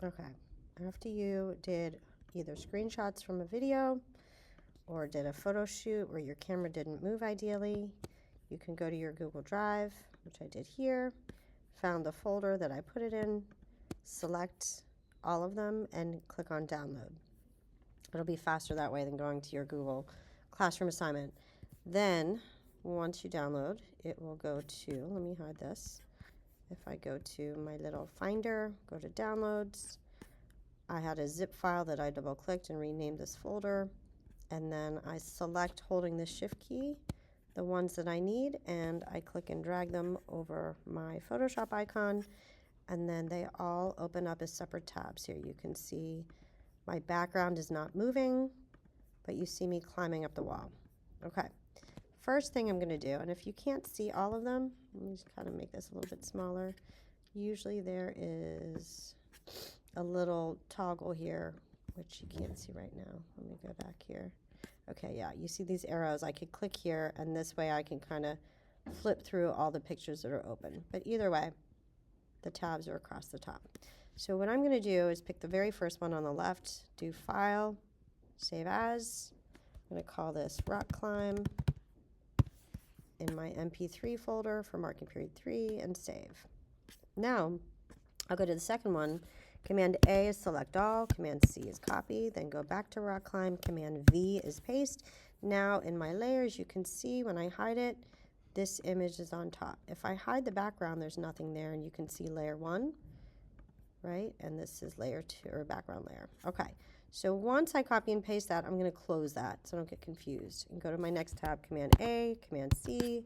Okay, after you did either screenshots from a video or did a photo shoot where your camera didn't move ideally, you can go to your Google Drive, which I did here, found the folder that I put it in, select all of them, and click on download. It'll be faster that way than going to your Google Classroom assignment. Then, once you download, it will go to, let me hide this. If I go to my little finder, go to downloads, I had a zip file that I double clicked and renamed this folder. And then I select, holding the shift key, the ones that I need, and I click and drag them over my Photoshop icon, and then they all open up as separate tabs. Here you can see my background is not moving, but you see me climbing up the wall. Okay, first thing I'm going to do, and if you can't see all of them, let me just kind of make this a little bit smaller. Usually there is a little toggle here, which you can't see right now. Let me go back here. Okay, yeah, you see these arrows. I could click here, and this way I can kind of flip through all the pictures that are open. But either way, the tabs are across the top. So what I'm going to do is pick the very first one on the left, do File, Save As. I'm going to call this Rock Climb in my MP3 folder for marking period 3 and save. Now, I'll go to the second one. Command A is select all, Command C is copy, then go back to Rock Climb, Command V is paste. Now in my layers, you can see when I hide it, this image is on top. If I hide the background, there's nothing there, and you can see layer 1, right? And this is layer 2, or background layer. Okay, so once I copy and paste that, I'm going to close that so I don't get confused. And go to my next tab, Command A, Command C,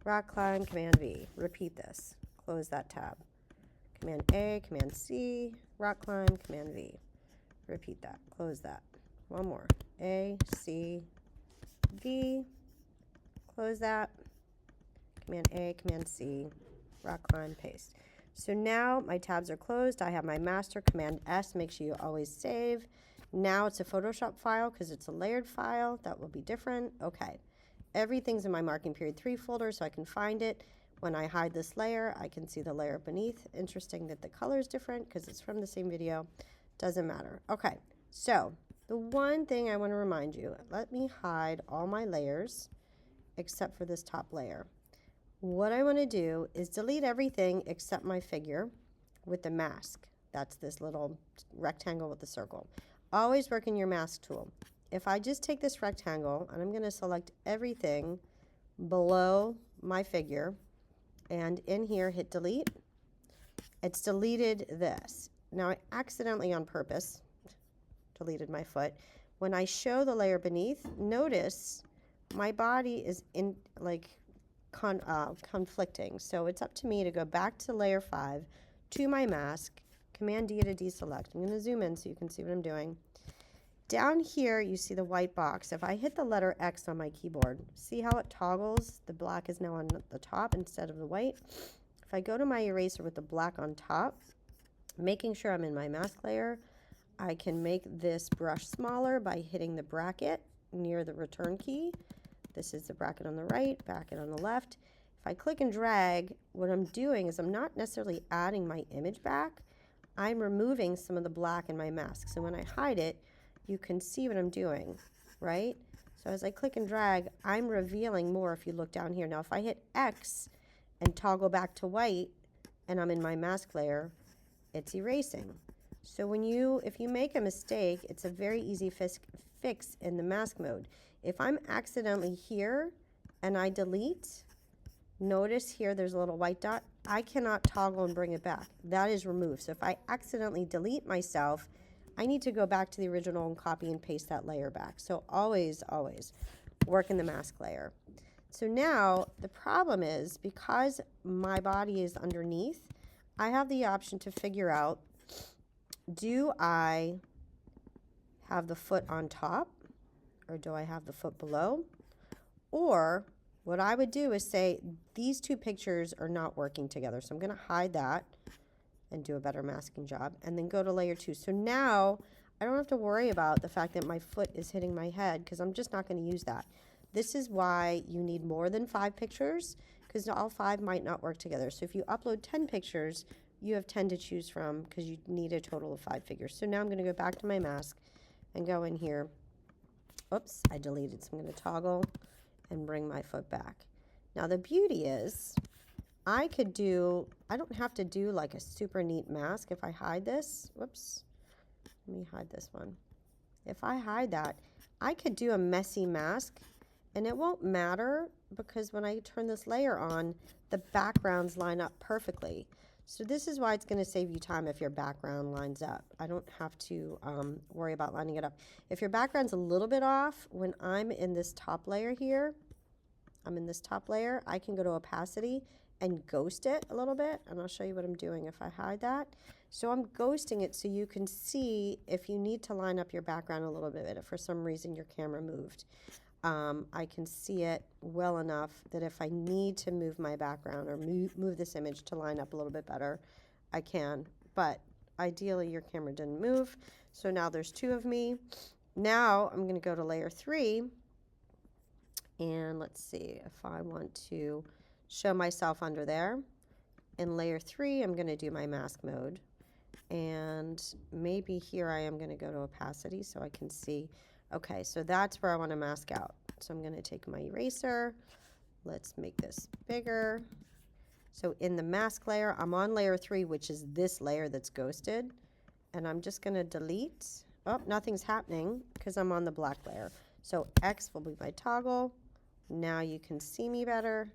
Rock Climb, Command V. Repeat this. Close that tab. Command A, Command C, Rock Climb, Command V. Repeat that. Close that. One more. A, C, V. Close that. Command A, Command C, Rock Climb, paste. So now my tabs are closed. I have my master. Command S, make sure you always save. Now it's a Photoshop file because it's a layered file. That will be different. Okay. Everything's in my marking period 3 folder, so I can find it. When I hide this layer, I can see the layer beneath. Interesting that the color is different because it's from the same video. Doesn't matter. Okay, so the one thing I want to remind you, let me hide all my layers except for this top layer. What I want to do is delete everything except my figure with the mask. That's this little rectangle with the circle. Always work in your mask tool. If I just take this rectangle, and I'm going to select everything below my figure, and in here hit delete, it's deleted this. Now I accidentally on purpose deleted my foot. When I show the layer beneath, notice my body is in conflicting. So it's up to me to go back to layer 5, to my mask, Command D to deselect. I'm going to zoom in so you can see what I'm doing. Down here, you see the white box. If I hit the letter X on my keyboard, see how it toggles? The black is now on the top instead of the white. If I go to my eraser with the black on top, making sure I'm in my mask layer, I can make this brush smaller by hitting the bracket near the return key. This is the bracket on the right, bracket on the left. If I click and drag, what I'm doing is I'm not necessarily adding my image back. I'm removing some of the black in my mask. So when I hide it, you can see what I'm doing, right? So as I click and drag, I'm revealing more if you look down here. Now if I hit X and toggle back to white and I'm in my mask layer, it's erasing. So if you make a mistake, it's a very easy fix in the mask mode. If I'm accidentally here and I delete, notice here there's a little white dot. I cannot toggle and bring it back. That is removed. So if I accidentally delete myself, I need to go back to the original and copy and paste that layer back. So always, always work in the mask layer. So now the problem is because my body is underneath, I have the option to figure out, do I have the foot on top or do I have the foot below? Or what I would do is say these two pictures are not working together. So I'm going to hide that and do a better masking job, and then go to layer 2. So now I don't have to worry about the fact that my foot is hitting my head because I'm just not going to use that. This is why you need more than 5 pictures because all 5 might not work together. So if you upload 10 pictures, you have 10 to choose from because you need a total of 5 figures. So now I'm going to go back to my mask and go in here. Oops, I deleted, so I'm going to toggle and bring my foot back. Now the beauty is I don't have to do like a super neat mask if I hide this. Whoops, let me hide this one. If I hide that, I could do a messy mask and it won't matter because when I turn this layer on, the backgrounds line up perfectly. So this is why it's going to save you time if your background lines up. I don't have to worry about lining it up. If your background's a little bit off, when I'm in this top layer here, I can go to opacity and ghost it a little bit, and I'll show you what I'm doing if I hide that. So I'm ghosting it so you can see if you need to line up your background a little bit, if for some reason your camera moved. I can see it well enough that if I need to move my background or move this image to line up a little bit better, I can. But ideally your camera didn't move. So now there's 2 of me. Now I'm going to go to layer 3. And let's see if I want to show myself under there. In layer 3, I'm going to do my mask mode. And maybe here I am going to go to opacity so I can see. Okay, so that's where I want to mask out. So I'm going to take my eraser. Let's make this bigger. So in the mask layer, I'm on layer 3, which is this layer that's ghosted. And I'm just going to delete. Oh, nothing's happening because I'm on the black layer. So X will be my toggle. Now you can see me better.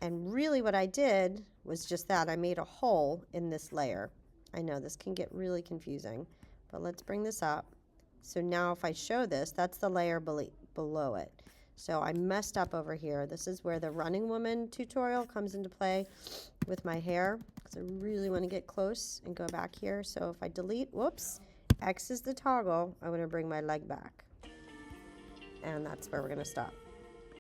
And really what I did was just that. I made a hole in this layer. I know this can get really confusing, but let's bring this up. So now if I show this, that's the layer below it. So I messed up over here. This is where the Running Woman tutorial comes into play with my hair, because I really want to get close and go back here. So if I delete, whoops, X is the toggle. I'm going to bring my leg back. And that's where we're going to stop.